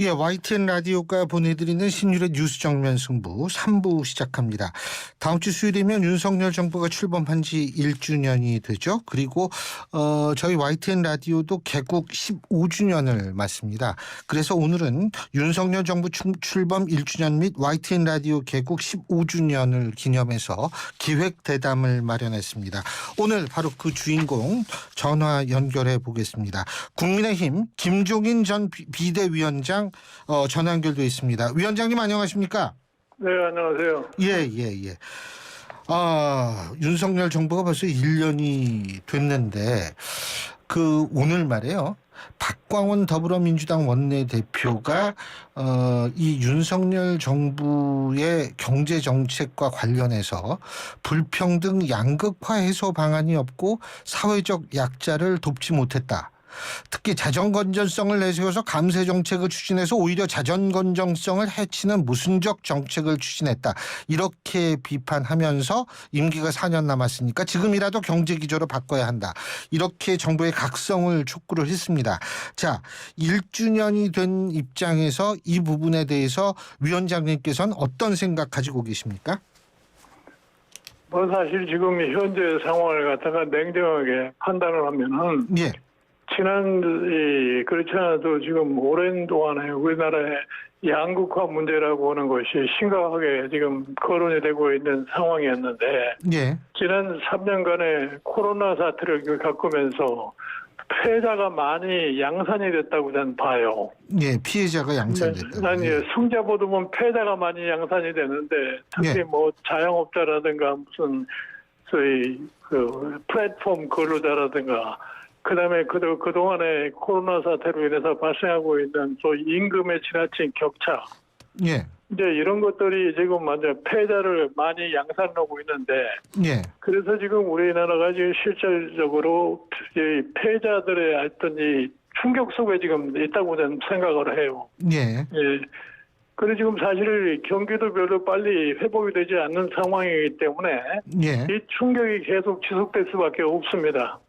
예, YTN 라디오가 보내드리는 신율의 뉴스 정면 승부 3부 시작합니다. 다음 주 수요일이면 윤석열 정부가 출범한 지 1주년이 되죠. 그리고 저희 YTN 라디오도 개국 15주년을 맞습니다. 그래서 오늘은 윤석열 정부 출범 1주년 및 YTN 라디오 개국 15주년을 기념해서 기획대담을 마련했습니다. 오늘 바로 그 주인공 전화 연결해 보겠습니다. 국민의힘 김종인 전 비대위원장 전화 연결돼 있습니다. 위원장님 안녕하십니까? 네, 안녕하세요. 예. 윤석열 정부가 벌써 1년이 됐는데 오늘 말이에요. 박광원 더불어민주당 원내대표가 이 윤석열 정부의 경제 정책과 관련해서 불평등 양극화 해소 방안이 없고 사회적 약자를 돕지 못했다. 특히 자전건전성을 내세워서 감세 정책을 추진해서 오히려 자전건전성을 해치는 모순적 정책을 추진했다. 이렇게 비판하면서 임기가 4년 남았으니까 지금이라도 경제 기조로 바꿔야 한다. 이렇게 정부의 각성을 촉구를 했습니다. 자, 1주년이 된 입장에서 이 부분에 대해서 위원장님께서는 어떤 생각 가지고 계십니까? 사실 지금 현재 상황을 갖다가 냉정하게 판단을 하면은 예. 그렇지 않아도 지금 오랜 동안에 우리나라의 양극화 문제라고 하는 것이 심각하게 지금 거론이 되고 있는 상황이었는데 예. 지난 3년간의 코로나 사태를 겪으면서 패자가 많이 양산이 됐다고 저는 봐요. 예, 피해자가 양산됐다. 아니, 승자보다 보면 패자가 많이 양산이 되는데 특히 예. 자영업자라든가 무슨 소위 플랫폼 근로자라든가 그다음에 그동안에 코로나 사태로 인해서 발생하고 있는 소위 임금에 지나친 격차. 예. 이제 이런 것들이 지금 완전 패자를 많이 양산하고 있는데. 예. 그래서 지금 우리나라가 지금 실질적으로 이 패자들의 어떤 이 충격 속에 지금 있다고 저는 생각을 해요. 예. 예. 그리고 지금 사실 경기도 별로 빨리 회복이 되지 않는 상황이기 때문에 예. 이 충격이 계속 지속될 수밖에 없습니다.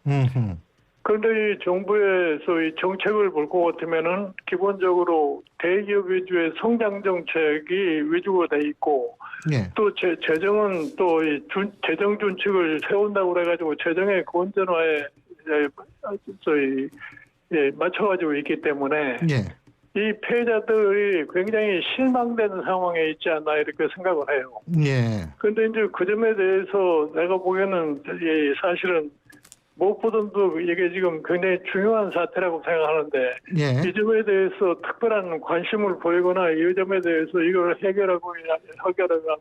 그런데 이 정부의 소위 정책을 볼 것 같으면은 기본적으로 대기업 위주의 성장 정책이 위주가 돼 있고 예. 또 재정은 또 이 재정 준칙을 세운다고 그래가지고 재정의 건전화에 맞춰가지고 있기 때문에 예. 이 패자들이 굉장히 실망되는 상황에 있지 않나 이렇게 생각을 해요. 예. 그런데 이제 그 점에 대해서 내가 보기에는 사실은 무엇보다도 이게 지금 굉장히 중요한 사태라고 생각하는데 예. 이 점에 대해서 특별한 관심을 보이거나 이 점에 대해서 이걸 해결하는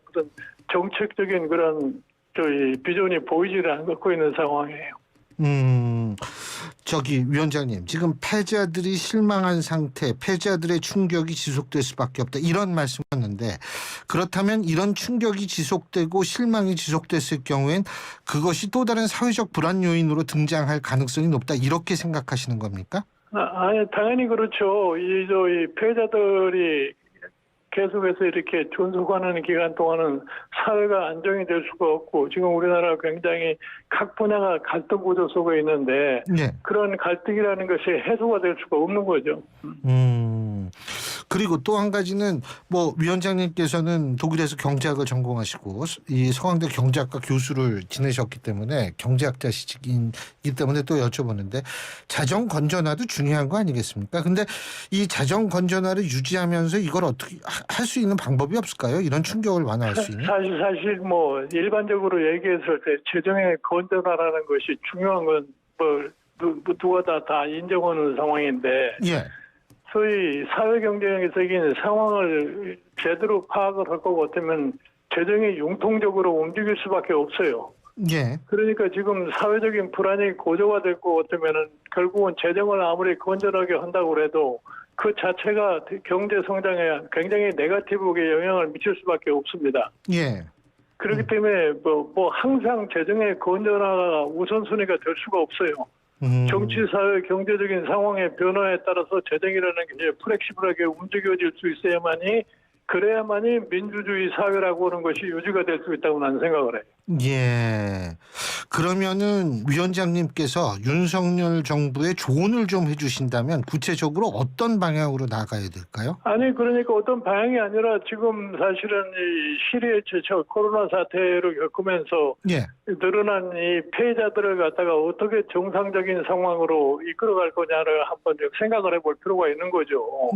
무슨 정책적인 그런 비전이 보이지를 않고 있는 상황이에요. 위원장님, 지금 패자들이 실망한 상태, 패자들의 충격이 지속될 수밖에 없다. 이런 말씀하셨는데 그렇다면 이런 충격이 지속되고 실망이 지속됐을 경우엔 그것이 또 다른 사회적 불안 요인으로 등장할 가능성이 높다. 이렇게 생각하시는 겁니까? 아니, 당연히 그렇죠. 이 패자들이 계속해서 이렇게 존속하는 기간 동안은 사회가 안정이 될 수가 없고 지금 우리나라가 굉장히 각 분야가 갈등 구조 속에 있는데 네. 그런 갈등이라는 것이 해소가 될 수가 없는 거죠. 그리고 또 한 가지는 위원장님께서는 독일에서 경제학을 전공하시고 이 서강대 경제학과 교수를 지내셨기 때문에 경제학자시기 때문에 또 여쭤보는데 자정 건전화도 중요한 거 아니겠습니까? 근데 이 자정 건전화를 유지하면서 이걸 어떻게 할 수 있는 방법이 없을까요? 이런 충격을 완화할 수 있는? 사실 일반적으로 얘기했을 때 재정의 건전화라는 것이 중요한 건 누가 다 인정하는 상황인데. 예. 소위 사회경제적인 상황을 제대로 파악을 할 것 같으면 재정이 융통적으로 움직일 수밖에 없어요. 예. 그러니까 지금 사회적인 불안이 고조가 될 것 같으면은 결국은 재정을 아무리 건전하게 한다고 해도 그 자체가 경제 성장에 굉장히 네거티브하게 영향을 미칠 수밖에 없습니다. 예. 그렇기 때문에 항상 재정의 건전화가 우선순위가 될 수가 없어요. 정치, 사회, 경제적인 상황의 변화에 따라서 재정이라는 게 플렉시블하게 움직여질 수 있어야만이 그래야만이 민주주의 사회라고 하는 것이 유지가 될 수 있다고 나는 생각을 해요. 예. 그러면은 위원장님께서 윤석열 정부에 조언을 좀 해주신다면 구체적으로 어떤 방향으로 나가야 될까요? 아니 그러니까 어떤 방향이 아니라 지금 사실은 이 시리에 저 코로나 사태를 겪으면서 예. 늘어난 이 피해자들을 갖다가 어떻게 정상적인 상황으로 이끌어갈 거냐를 한번 좀 생각을 해볼 필요가 있는 거죠.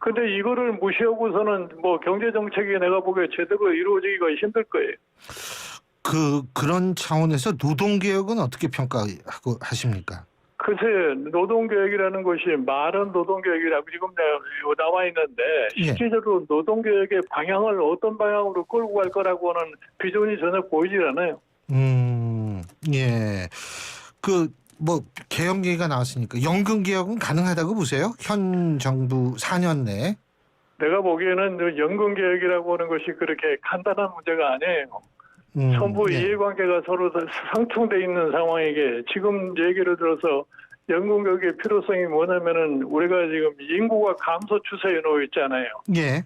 근데 이거를 무시하고서는 뭐 경제 정책이 내가 보기에 제대로 이루어지기가 힘들 거예요. 그런 차원에서 노동개혁은 어떻게 평가하고 하십니까? 글쎄 노동개혁이라는 것이 말은 노동개혁이라고 지금 나와 있는데 예. 실질적으로 노동개혁의 방향을 어떤 방향으로 끌고 갈 거라고 하는 비전이 전혀 보이질 않아요. 예. 개혁 얘기가 나왔으니까 연금 개혁은 가능하다고 보세요? 현 정부 4년 내에? 내가 보기에는 연금 개혁이라고 하는 것이 그렇게 간단한 문제가 아니에요. 전부 예. 이해관계가 서로 상충돼 있는 상황이게 지금 얘기를 들어서 연금 개혁의 필요성이 뭐냐면은 우리가 지금 인구가 감소 추세에 놓여 있잖아요. 예.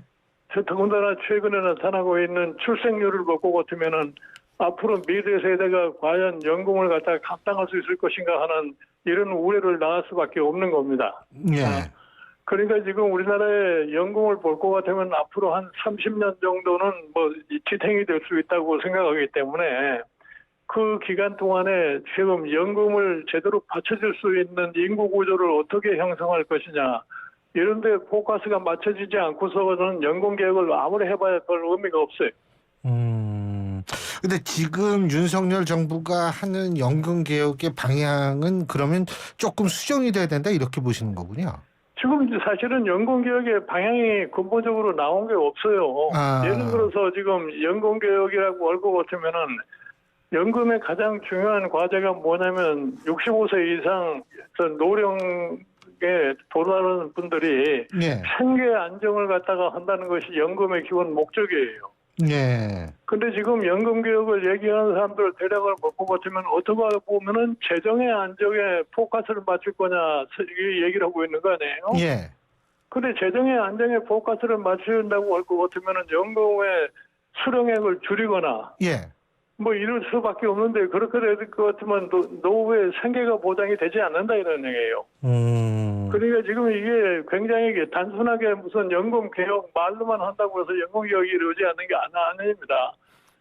더군다나 최근에 나타나고 있는 출생률을 볼 것 같으면은 앞으로 미래 세대가 과연 연금을 갖다가 감당할 수 있을 것인가 하는 이런 우려를 낳을 수밖에 없는 겁니다. 예. 그러니까 지금 우리나라의 연금을 볼 것 같으면 앞으로 한 30년 정도는 뭐 지탱이 될 수 있다고 생각하기 때문에 그 기간 동안에 지금 연금을 제대로 받쳐줄 수 있는 인구 구조를 어떻게 형성할 것이냐 이런 데 포커스가 맞춰지지 않고서는 연금 개혁을 아무리 해봐야 별 의미가 없어요. 근데 지금 윤석열 정부가 하는 연금 개혁의 방향은 그러면 조금 수정이 돼야 된다 이렇게 보시는 거군요. 지금 사실은 연금 개혁의 방향이 근본적으로 나온 게 없어요. 예를 들어서 지금 연금 개혁이라고 할 것 같으면은 연금의 가장 중요한 과제가 뭐냐면 65세 이상 노령에 도달하는 분들이 예. 생계 안정을 갖다가 한다는 것이 연금의 기본 목적이에요. 예. 근데 지금 연금 개혁을 얘기하는 사람들 대략을 볼 것 같으면 어떻게 보면은 재정의 안정에 포커스를 맞출 거냐 이 얘기를 하고 있는 거 아니에요? 예. 근데 재정의 안정에 포커스를 맞춘다고 할 것 같으면은 연금의 수령액을 줄이거나 예. 뭐 이럴 수밖에 없는데 그렇게 될 것 같으면 노후의 생계가 보장이 되지 않는다 이런 얘기예요. 그러니까 지금 이게 굉장히 단순하게 무슨 연금 개혁 말로만 한다고 해서 연금 개혁이 이루어지지 않는 게 아닙니다.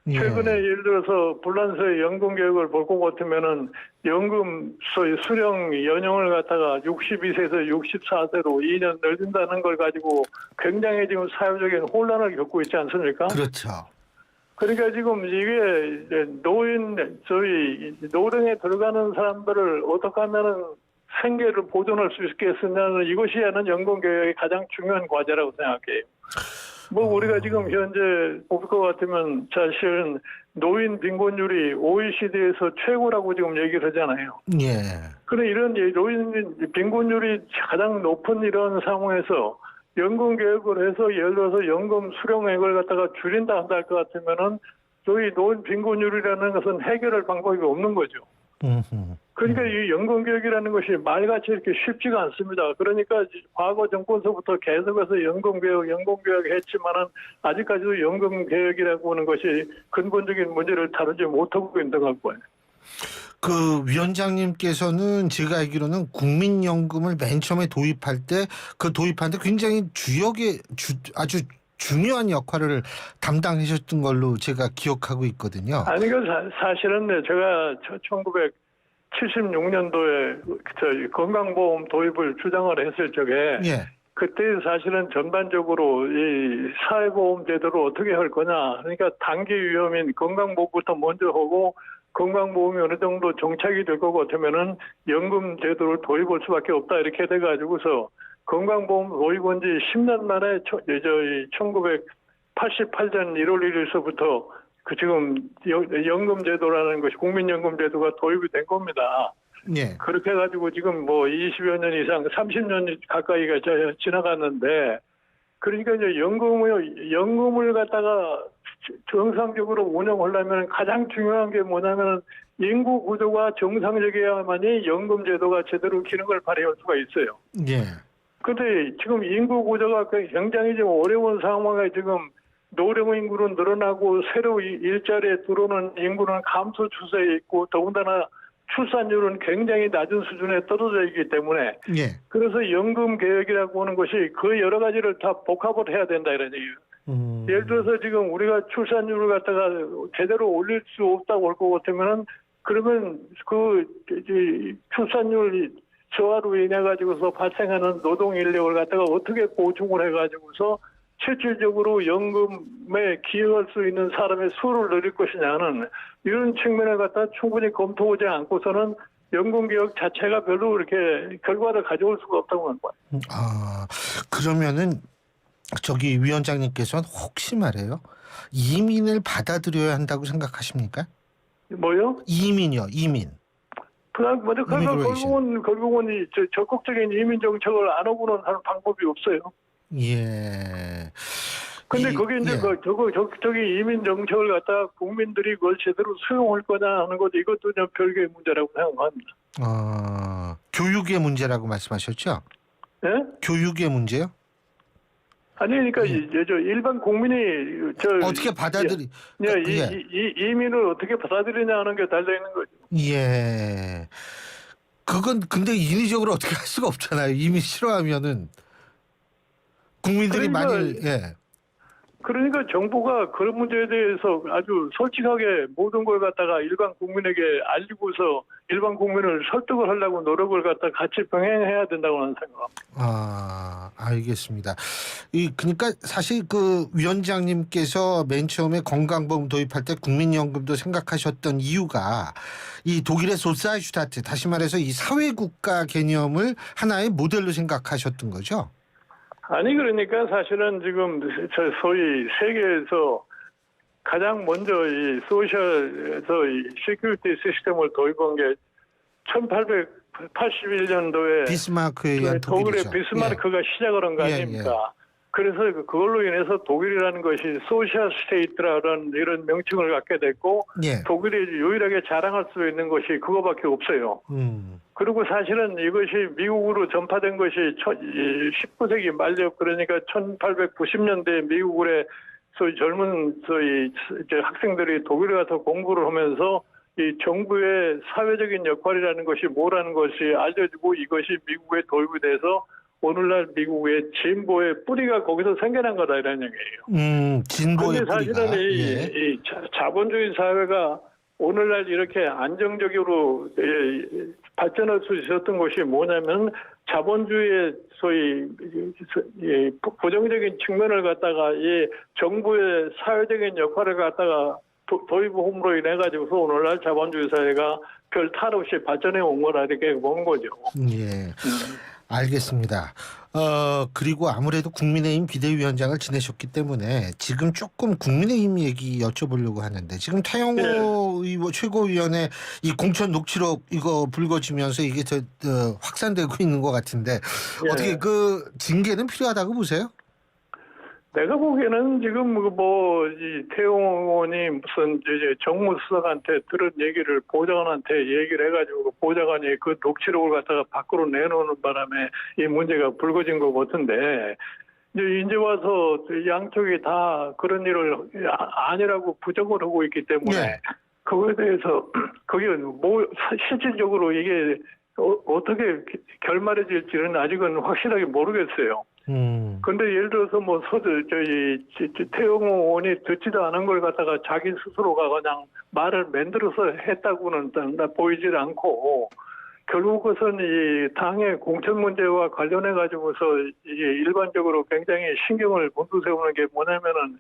예. 최근에 예를 들어서 불란서의 연금 개혁을 볼 것 같으면은 연금 소위 수령 연령을 갖다가 62세에서 64세로 2년 늘린다는 걸 가지고 굉장히 지금 사회적인 혼란을 겪고 있지 않습니까? 그렇죠. 그러니까 지금 이게 노령에 들어가는 사람들을 어떻게 하면은 생계를 보존할 수 있겠느냐는 이것이 하는 연금 개혁의 가장 중요한 과제라고 생각해요. 뭐 우리가 지금 현재 볼 것 같으면 사실은 노인 빈곤율이 OECD에서 최고라고 지금 얘기를 하잖아요. 예. 그런데 이런 노인 빈곤율이 가장 높은 이런 상황에서 연금 개혁을 해서 예를 들어서 연금 수령액을 갖다가 줄인다 한다 할 것 같으면은 저희 노인 빈곤율이라는 것은 해결할 방법이 없는 거죠. 그러니까 이 연금 개혁이라는 것이 말같이 이렇게 쉽지가 않습니다. 그러니까 과거 정권서부터 계속해서 연금 개혁 했지만은 아직까지도 연금 개혁이라고 하는 것이 근본적인 문제를 다루지 못하고 있는 것 같고요. 위원장님께서는 제가 알기로는 국민연금을 맨 처음에 도입할 때 굉장히 아주 중요한 역할을 담당하셨던 걸로 제가 기억하고 있거든요. 아니, 사실은 제가 1976년도에 건강보험 도입을 주장을 했을 적에 예. 그때 사실은 전반적으로 이 사회보험 제도를 어떻게 할 거냐. 그러니까 단기 위험인 건강보험부터 먼저 하고 건강보험이 어느 정도 정착이 될 것 같으면은 연금 제도를 도입할 수밖에 없다 이렇게 돼가지고서 건강보험 도입한 지 10년 만에 1988년 1월 1일서부터 지금 연금 제도라는 것이 국민연금 제도가 도입이 된 겁니다. 예. 그렇게 해가지고 지금 뭐 20여 년 이상 30년 가까이가 지나갔는데 그러니까 이제 연금을 갖다가 정상적으로 운영하려면 가장 중요한 게 뭐냐면 인구 구조가 정상적이어야만이 연금 제도가 제대로 기능을 발휘할 수가 있어요. 예. 근데 지금 인구 구조가 굉장히 좀 어려운 상황에 지금 노령 인구는 늘어나고 새로 일자리에 들어오는 인구는 감소 추세에 있고 더군다나 출산율은 굉장히 낮은 수준에 떨어져 있기 때문에 예. 그래서 연금 개혁이라고 하는 것이 그 여러 가지를 다 복합을 해야 된다 이런 얘기예요. 예를 들어서 지금 우리가 출산율을 갖다가 제대로 올릴 수 없다고 할 것 같으면은 그러면 그 출산율 저하로 인해 가지고서 발생하는 노동 인력을 갖다가 어떻게 보충을 해 가지고서 실질적으로 연금에 기여할 수 있는 사람의 수를 늘릴 것이냐는 이런 측면을 갖다 충분히 검토하지 않고서는 연금 개혁 자체가 별로 이렇게 결과를 가져올 수가 없다고 하는 거예요. 아, 그러면은 저기 위원장님께서는 혹시 말해요, 이민을 받아들여야 한다고 생각하십니까? 뭐요? 이민이요, 이민. 그냥 먼저 결국은 이 적극적인 이민 정책을 안 하고는 하는 방법이 없어요. 예. 근데 그게 이제 그 적극적인 이민 정책을 갖다가 국민들이 그걸 제대로 수용할 거냐 하는 것 이것도 좀 별개의 문제라고 생각합니다. 교육의 문제라고 말씀하셨죠? 예? 교육의 문제요? 아니 그러니까 저 일반 국민이 어떻게 받아들이? 이민을 어떻게 받아들이냐 하는 게 달려 있는 거죠. 예. 그건 근데 인위적으로 어떻게 할 수가 없잖아요. 이미 싫어하면은 국민들이 많이 그러니까 정부가 그런 문제에 대해서 아주 솔직하게 모든 걸 갖다가 일반 국민에게 알리고서 일반 국민을 설득을 하려고 노력을 갖다 같이 병행해야 된다고 하는 생각합니다. 아, 알겠습니다. 그러니까 사실 그 위원장님께서 맨 처음에 건강보험 도입할 때 국민연금도 생각하셨던 이유가 이 독일의 소시알슈타트, 다시 말해서 이 사회국가 개념을 하나의 모델로 생각하셨던 거죠? 아니 그러니까 사실은 지금 저 소위 세계에서 가장 먼저 이 소셜에서 이 시큐리티 시스템을 도입한 게 1881년도에 비스마크에 의한 독일의 독일이죠. 비스마르크가 시작을 한 거 아닙니까? 그래서 그걸로 인해서 독일이라는 것이 소셜 스테이트라는 이런 명칭을 갖게 됐고 독일이 유일하게 자랑할 수 있는 것이 그거밖에 없어요. 그리고 사실은 이것이 미국으로 전파된 것이 19세기 말력 그러니까 1890년대 미국의 소위 젊은 학생들이 독일에 가서 공부를 하면서 이 정부의 사회적인 역할이라는 것이 뭐라는 것이 알려지고 이것이 미국에 도입이 돼서 오늘날 미국의 진보의 뿌리가 거기서 생겨난 거다 이런 얘기예요. 진보의 근데 사실은 뿌리가. 이 자본주의 사회가 오늘날 이렇게 안정적으로 발전할 수 있었던 것이 뭐냐면 자본주의의 소위 부정적인 측면을 갖다가 이 정부의 사회적인 역할을 갖다가 도입함으로 인해 가지고서 오늘날 자본주의 사회가 별 탈 없이 발전해 온 거라 이렇게 본 거죠. 예. 알겠습니다. 그리고 아무래도 국민의힘 비대위원장을 지내셨기 때문에 지금 조금 국민의힘 얘기 여쭤보려고 하는데 지금 태영호 최고위원의 이 공천 녹취록 이거 불거지면서 이게 확산되고 있는 것 같은데 어떻게 그 징계는 필요하다고 보세요? 내가 보기에는 지금 이 태용호 의원이 무슨 이제 정무수석한테 들은 얘기를 보좌관한테 얘기를 해가지고 보좌관이 그 녹취록을 갖다가 밖으로 내놓는 바람에 이 문제가 불거진 것 같은데 이제 와서 양쪽이 다 그런 일을 아니라고 부정을 하고 있기 때문에 그거에 대해서 그게 실질적으로 이게 어떻게 결말해질지는 아직은 확실하게 모르겠어요. 근데 예를 들어서 태영호 의원이 듣지도 않은 걸 갖다가 자기 스스로가 그냥 말을 만들어서 했다고는 보이질 않고 결국 그것은 이 당의 공천 문제와 관련해 가지고서 이게 일반적으로 굉장히 신경을 곤두세우는 게 뭐냐면은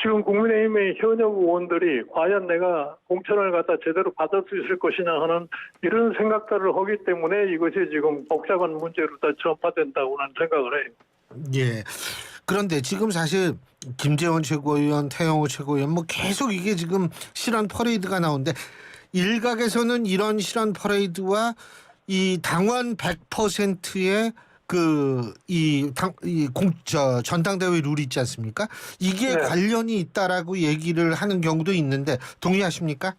지금 국민의힘의 현역 의원들이 과연 내가 공천을 갖다 제대로 받을 수 있을 것이냐 하는 이런 생각들을 하기 때문에 이것이 지금 복잡한 문제로 다 전파된다고는 생각을 해요. 예. 그런데 지금 사실 김재원 최고위원, 태영호 최고위원 계속 이게 지금 실언 퍼레이드가 나오는데 일각에서는 이런 실언 퍼레이드와 이 당원 100%의 전당대회 룰이 있지 않습니까? 이게 관련이 있다라고 얘기를 하는 경우도 있는데 동의하십니까?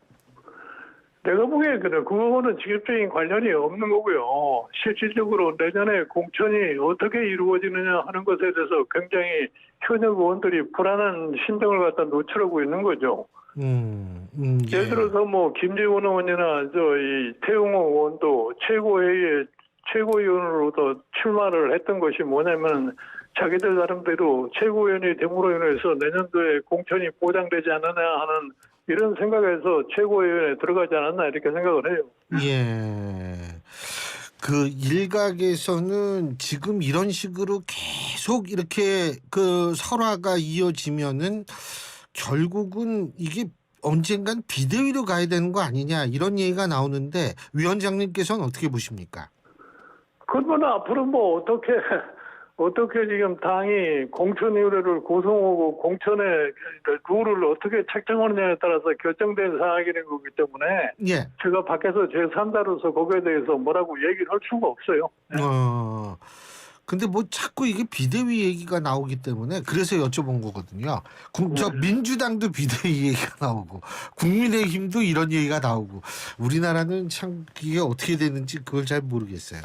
내가 보기에 그래. 그거는 직접적인 관련이 없는 거고요. 실질적으로 내년에 공천이 어떻게 이루어지느냐 하는 것에 대해서 굉장히 현역 의원들이 불안한 심정을 갖다 노출하고 있는 거죠. 예. 예를 들어서 뭐 김재원 의원이나 이 태용호 의원도 최고회의에 최고위원으로도 출마를 했던 것이 뭐냐면 자기들 나름대로 최고위원이 됨으로 인해서 내년도에 공천이 보장되지 않느냐 하는 이런 생각에서 최고위원회에 들어가지 않았나 이렇게 생각을 해요. 예. 그 일각에서는 지금 이런 식으로 계속 이렇게 그 설화가 이어지면은 결국은 이게 언젠간 비대위로 가야 되는 거 아니냐 이런 얘기가 나오는데 위원장님께서는 어떻게 보십니까? 그러면 앞으로 뭐 어떻게 지금 당이 공천 의뢰를 구성하고 공천의 룰을 어떻게 책정하느냐에 따라서 결정된 사항이라는 거기 때문에 예. 제가 밖에서 제3자로서 거기에 대해서 뭐라고 얘기를 할 수가 없어요. 근데 뭐 자꾸 이게 비대위 얘기가 나오기 때문에 그래서 여쭤본 거거든요. 저 민주당도 비대위 얘기가 나오고 국민의힘도 이런 얘기가 나오고 우리나라는 참 이게 어떻게 되는지 그걸 잘 모르겠어요.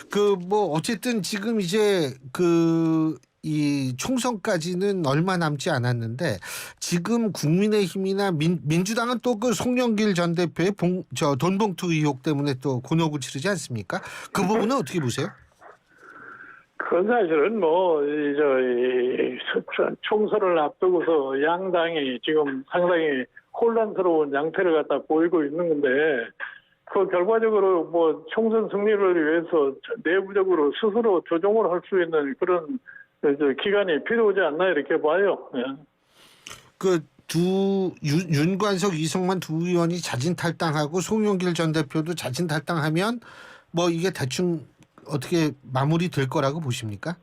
그 뭐 어쨌든 지금 이제 이 총선까지는 얼마 남지 않았는데 지금 국민의힘이나 민주당은 또 그 송영길 전 대표의 돈봉투 의혹 때문에 또 곤욕을 치르지 않습니까? 그 부분은 어떻게 보세요? 그건 사실은 총선을 앞두고서 양당이 지금 상당히 혼란스러운 양태를 갖다 보이고 있는 건데 그 결과적으로 뭐 총선 승리를 위해서 내부적으로 스스로 조정을 할 수 있는 그런 기간이 필요하지 않나 이렇게 봐요. 예. 그 윤관석, 이성만 두 의원이 자진 탈당하고 송영길 전 대표도 자진 탈당하면 뭐 이게 대충 어떻게 마무리될 거라고 보십니까?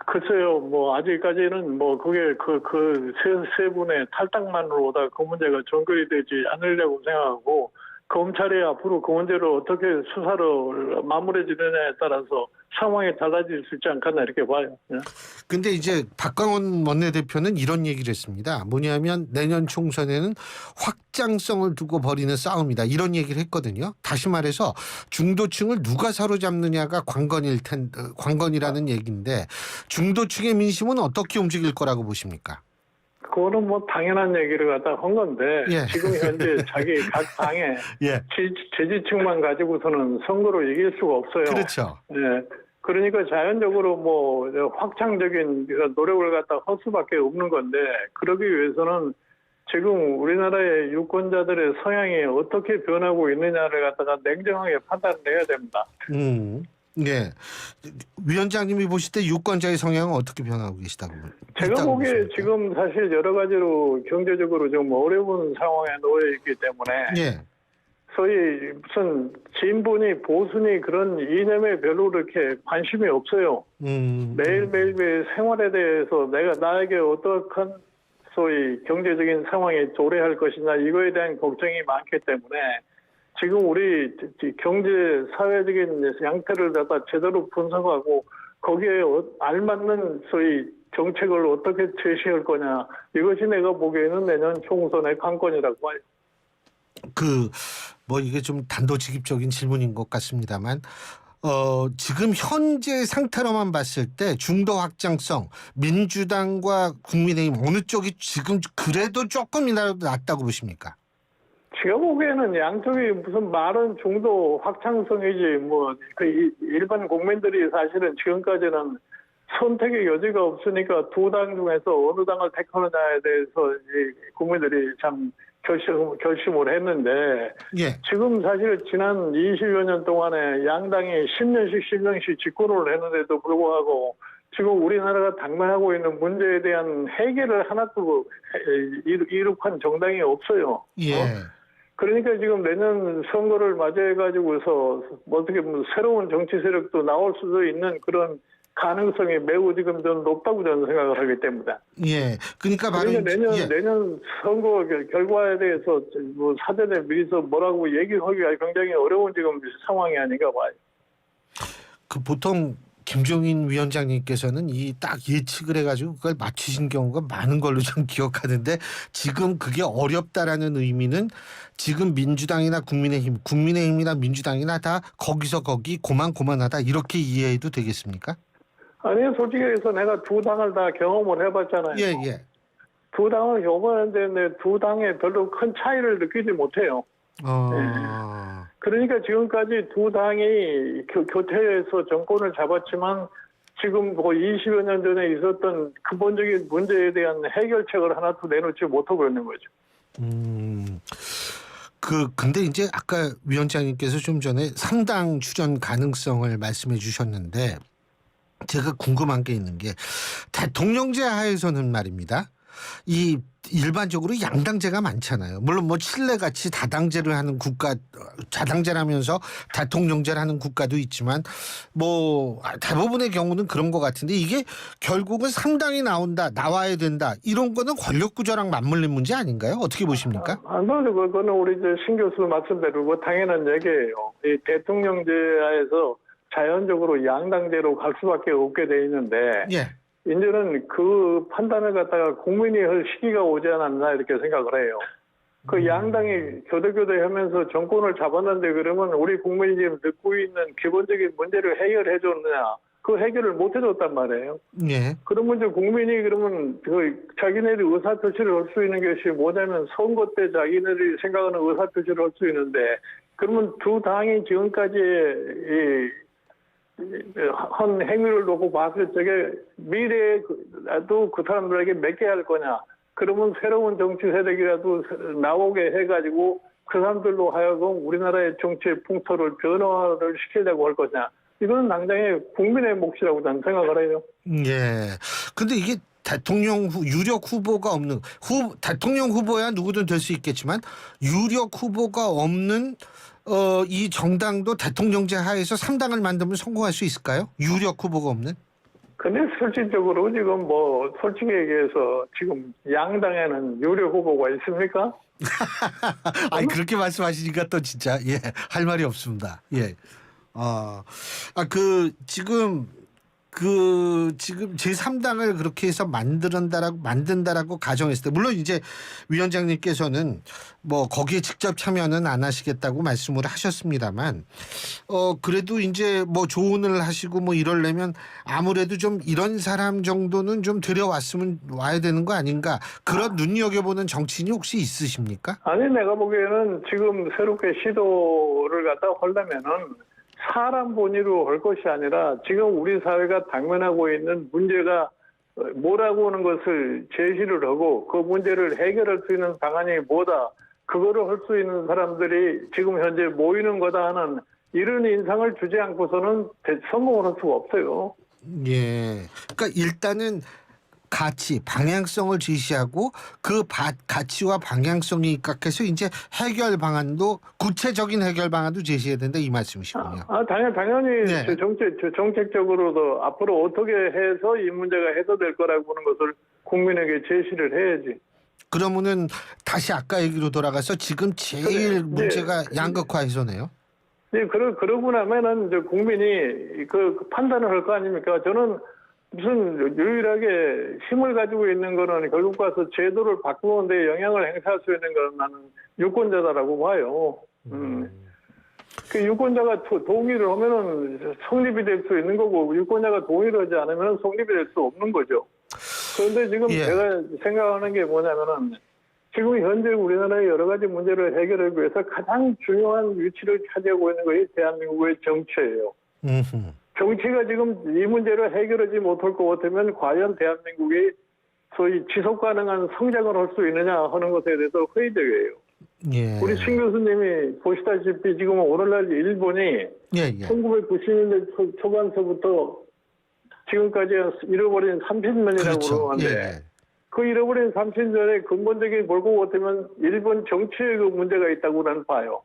글쎄요, 뭐 아직까지는 뭐 그게 그 세 분의 탈당만으로다 그 문제가 전결이 되지 않으려고 생각하고 검찰이 앞으로 그 문제를 어떻게 수사를 마무리해 주느냐에 따라서 상황이 달라질 수 있지 않겠나 이렇게 봐요. 예. 근데 이제 박광원 원내대표는 이런 얘기를 했습니다. 뭐냐면 내년 총선에는 확장성을 두고 벌이는 싸움이다. 이런 얘기를 했거든요. 다시 말해서 중도층을 누가 사로잡느냐가 관건이라는 얘기인데 중도층의 민심은 어떻게 움직일 거라고 보십니까? 그거는 뭐 당연한 얘기를 갖다 한 건데 예. 지금 현재 자기 각 당의 예. 지지층만 가지고서는 선거로 이길 수가 없어요. 그렇죠. 예. 그러니까 자연적으로 뭐 확장적인 노력을 갖다 할 수밖에 없는 건데 그러기 위해서는 지금 우리나라의 유권자들의 성향이 어떻게 변하고 있느냐를 갖다가 냉정하게 판단을 해야 됩니다. 네. 위원장님이 보실 때 유권자의 성향은 어떻게 변하고 계시다고? 제가 보기에 지금 사실 여러 가지로 경제적으로 좀 어려운 상황에 놓여 있기 때문에 예. 소위 무슨 진보니 보수니 그런 이념에 별로 그렇게 관심이 없어요. 매일매일의 생활에 대해서 나에게 어떠한 소위 경제적인 상황이 도래할 것이냐 이거에 대한 걱정이 많기 때문에 지금 우리 경제 사회적인 양태를 갖다 제대로 분석하고 거기에 알맞는 소위 정책을 어떻게 제시할 거냐 이것이 내가 보기에는 내년 총선의 관건이라고 봐요. 뭐 이게 좀 단도직입적인 질문인 것 같습니다만 지금 현재 상태로만 봤을 때 중도 확장성 민주당과 국민의힘 어느 쪽이 지금 그래도 조금이라도 낫다고 보십니까? 제가 보기에는 양쪽이 무슨 말은 중도 확장성이지 뭐 일반 국민들이 사실은 지금까지는 선택의 여지가 없으니까 두 당 중에서 어느 당을 택하느냐에 대해서 국민들이 참 결심을 했는데 예. 지금 사실 지난 20여 년 동안에 양당이 10년씩 집권을 했는데도 불구하고 지금 우리나라가 당면하고 있는 문제에 대한 해결을 하나도 이룩한 정당이 없어요. 예. 그러니까 지금 내년 선거를 맞이해가지고서 어떻게 보면 새로운 정치 세력도 나올 수도 있는 그런 가능성이 매우 지금 좀 높다고 저는 생각을 하기 때문에. 예. 그러니까 바로 내년 선거 결과에 대해서 뭐 사전에 미리서 뭐라고 얘기하기가 굉장히 어려운 지금 상황이 아닌가 봐요. 보통 김종인 위원장님께서는 이 딱 예측을 해가지고 그걸 맞추신 경우가 많은 걸로 좀 기억하는데 지금 그게 어렵다라는 의미는 지금 민주당이나 국민의힘이나 민주당이나 다 거기서 거기 고만고만하다 이렇게 이해해도 되겠습니까? 아니, 솔직히 해서 내가 두 당을 다 경험을 해봤잖아요. 예, 예. 두 당을 경험했는데 두 당에 별로 큰 차이를 느끼지 못해요. 그러니까 지금까지 두 당이 교체해서 정권을 잡았지만 지금 뭐 20여 년 전에 있었던 근본적인 문제에 대한 해결책을 하나도 내놓지 못하고 있는 거죠. 근데 이제 아까 위원장님께서 좀 전에 3당 출연 가능성을 말씀해 주셨는데 제가 궁금한 게 있는 게 대통령제 하에서는 말입니다. 이 일반적으로 양당제가 많잖아요. 물론 뭐 칠레같이 다당제를 하는 국가, 다당제라면서 대통령제를 하는 국가도 있지만 뭐 대부분의 경우는 그런 것 같은데 이게 결국은 3당이 나와야 된다. 이런 거는 권력구조랑 맞물린 문제 아닌가요? 어떻게 보십니까? 아무래도 그거는 우리 신 교수 말씀대로 뭐 당연한 얘기예요. 이 대통령제 하에서 자연적으로 양당제로 갈 수밖에 없게 돼 있는데 예. 이제는 그 판단을 갖다가 국민이 할 시기가 오지 않았나 이렇게 생각을 해요. 그 양당이 교대하면서 정권을 잡았는데 그러면 우리 국민이 지금 듣고 있는 기본적인 문제를 해결해 줬느냐? 그 해결을 못 해줬단 말이에요. 예. 그러면 이제 국민이 그러면 그 자기네들이 의사표시를 할 수 있는 것이 뭐냐면 선거 때 자기네들이 생각하는 의사표시를 할 수 있는데 그러면 두 당이 지금까지 한 행위를 놓고 봤을 적에 미래에도 그 사람들에게 몇 개 할 거냐. 그러면 새로운 정치 세력이라도 나오게 해가지고 그 사람들로 하여금 우리나라의 정치의 풍토를 변화를 시키려고 할 거냐. 이건 당장의 국민의 몫이라고 저는 생각을 해요. 예. 근데 이게 유력 후보가 없는 대통령 후보야 누구든 될 수 있겠지만 유력 후보가 없는 이 정당도 대통령제 하에서 3당을 만들면 성공할 수 있을까요? 유력 후보가 없는? 근데 실질적으로 지금 뭐 솔직히 얘기해서 지금 양당에는 유력 후보가 있습니까? 아니 그렇게 말씀하시니까 또 진짜 할 말이 없습니다. 예. 지금 제3당을 그렇게 해서 만든다라고 가정했을 때 물론 이제 위원장님께서는 뭐 거기에 직접 참여는 안 하시겠다고 말씀을 하셨습니다만 그래도 이제 뭐 조언을 하시고 뭐 이러려면 아무래도 좀 이런 사람 정도는 좀 와야 되는 거 아닌가 그런 눈여겨보는 정치인이 혹시 있으십니까? 아니 내가 보기에는 지금 새롭게 시도를 갖다 하려면은 사람 본위로 할 것이 아니라 지금 우리 사회가 당면하고 있는 문제가 뭐라고 하는 것을 제시를 하고 그 문제를 해결할 수 있는 방안이 뭐다. 그거를 할 수 있는 사람들이 지금 현재 모이는 거다 하는 이런 인상을 주지 않고서는 성공을 할 수가 없어요. 예. 그러니까 일단은 방향성을 제시하고 그 가치와 방향성이 입각해서 이제 구체적인 해결 방안도 제시해야 된다 이 말씀이시군요. 당연히 네. 정책적으로도 앞으로 어떻게 해서 이 문제가 해소될 거라고 하는 것을 국민에게 제시를 해야지. 그러면은 다시 아까 얘기로 돌아가서 지금 제일 문제가 양극화 해소네요. 네, 그러고 나면은 이제 국민이 그 판단을 할 거 아닙니까? 저는 무슨 유일하게 힘을 가지고 있는 거는 결국 가서 제도를 바꾸는 데 영향을 행사할 수 있는 건 나는 유권자다라고 봐요. 그 유권자가 동의를 하면은 성립이 될 수 있는 거고 유권자가 동의를 하지 않으면 성립이 될 수 없는 거죠. 그런데 지금 제가 생각하는 게 뭐냐면은 지금 현재 우리나라의 여러 가지 문제를 해결하기 위해서 가장 중요한 위치를 차지하고 있는 것이 대한민국의 정치예요. 정치가 지금 이 문제를 해결하지 못할 것 같으면 과연 대한민국이 소위 지속 가능한 성장을 할 수 있느냐 하는 것에 대해서 회의적이에요. 예. 우리 신 교수님이 보시다시피 지금 오늘날 일본이 1990년대 초반서부터 지금까지 잃어버린 30년이라고 그렇죠. 그러는데 그 잃어버린 30년의 근본적인 몰고 같으면 일본 정치의 그 문제가 있다고 나는 봐요.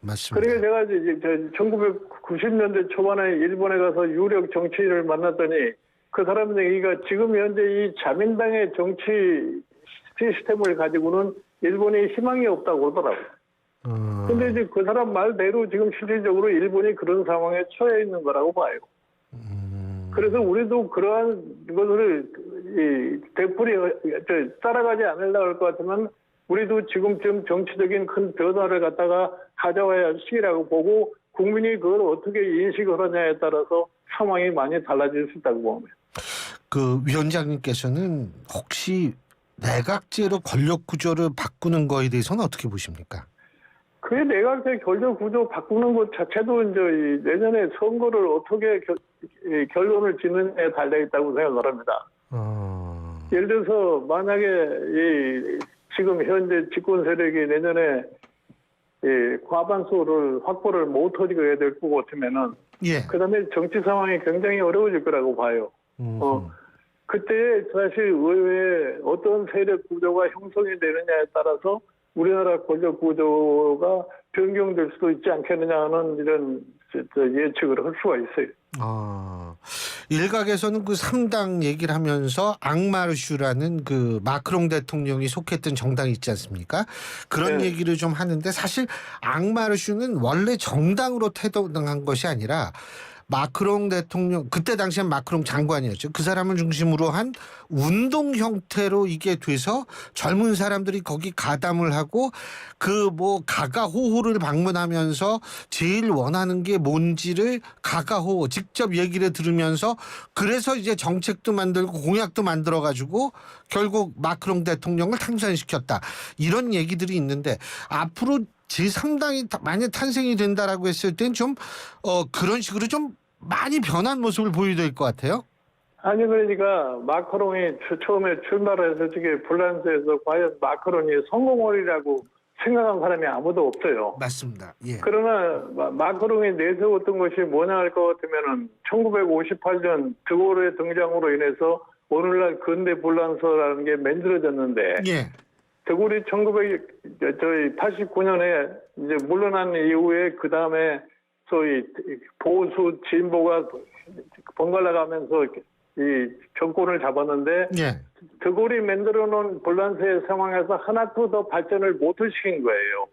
맞습니다. 그러니까 제가 이제 1990년대 초반에 일본에 가서 유력 정치인을 만났더니 그 사람 얘기가 지금 현재 이 자민당의 정치 시스템을 가지고는 일본에 희망이 없다고 그러더라고요. 근데 이제 그 사람 말대로 지금 실질적으로 일본이 그런 상황에 처해 있는 거라고 봐요. 그래서 우리도 그러한 것을 되풀이 따라가지 않으려고 할 것 같으면 우리도 지금쯤 정치적인 큰 변화를 갖다가 가져와야 할 시기라고 보고 국민이 그걸 어떻게 인식을 하냐에 따라서 상황이 많이 달라질 수 있다고 봅니다. 그 위원장님께서는 혹시 내각제로 권력 구조를 바꾸는 거에 대해서는 어떻게 보십니까? 그 내각제 권력 구조 바꾸는 것 자체도 이제 내년에 선거를 어떻게 결론을 짓느냐에 달려 있다고 생각을 합니다. 예를 들어서 만약에 지금 현재 집권 세력이 내년에 과반수를 확보를 못하게 될 것 같으면은 예. 그다음에 정치 상황이 굉장히 어려워질 거라고 봐요. 그때 사실 의회에 어떤 세력 구조가 형성이 되느냐에 따라서 우리나라 권력 구조가 변경될 수도 있지 않겠느냐 하는 이런 예측을 할 수가 있어요. 일각에서는 그 3당 얘기를 하면서 앙마르슈라는 그 마크롱 대통령이 속했던 정당이 있지 않습니까? 그런 네. 얘기를 좀 하는데 사실 앙마르슈는 원래 정당으로 태동한 것이 아니라 마크롱 대통령, 그때 당시엔 마크롱 장관이었죠. 그 사람을 중심으로 한 운동 형태로 이게 돼서 젊은 사람들이 거기 가담을 하고 그 뭐 가가호호를 방문하면서 제일 원하는 게 뭔지를 가가호호 직접 얘기를 들으면서 그래서 이제 정책도 만들고 공약도 만들어 가지고 결국 마크롱 대통령을 당선시켰다. 이런 얘기들이 있는데 앞으로 제3당이 만약 탄생이 된다라고 했을 땐 좀 그런 식으로 좀 많이 변한 모습을 보여야 될 것 같아요. 아니 그러니까 마크롱이 처음에 출마를 해서 저게 프랑스에서 과연 마크롱이 성공을이라고 생각한 사람이 아무도 없어요. 맞습니다. 예. 그러나 마크롱이 내세웠던 것이 뭐냐 할 것 같으면은 1958년 드골의 등장으로 인해서 오늘날 근대 불란서라는 게 만들어졌는데 예. 드골이 1989년에 이제 물러난 이후에 그 다음에 소위 보수 진보가 번갈아 가면서 이 정권을 잡았는데 예. 드골이 만들어 놓은 불란서의 상황에서 하나도 더 발전을 못 시킨 거예요.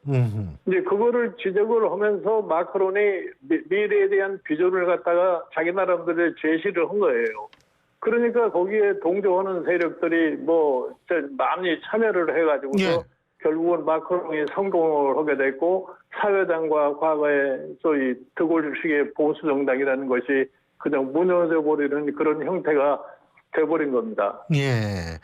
이제 그거를 지적을 하면서 마크론이 미래에 대한 비전을 갖다가 자기 나름대로 제시를 한 거예요. 그러니까 거기에 동조하는 세력들이 뭐 많이 참여를 해가지고서 예. 결국은 마크롱이 성공을 하게 됐고 사회당과 과거의 소위 드골식의 보수 정당이라는 것이 그냥 무너져 버리는 그런 형태가 돼버린 겁니다. 예.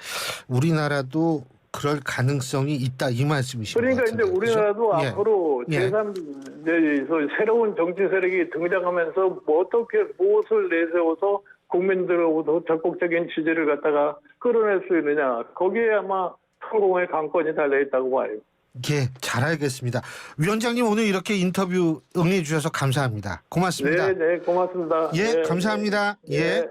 우리나라도 그럴 가능성이 있다 이 말씀이신 그러니까 것 같은데. 이제 우리나라도 그렇죠? 앞으로 예. 제3 새로운 정치 세력이 등장하면서 뭐 어떻게 무엇을 내세워서 국민들로부터 적극적인 지지를 갖다가 끌어낼 수 있느냐 거기에 아마 성공의 관건이 달려 있다고 봐요. 예, 잘 알겠습니다. 위원장님 오늘 이렇게 인터뷰 응해 주셔서 감사합니다. 고맙습니다. 네, 고맙습니다. 예, 네, 감사합니다. 네. 예. 네.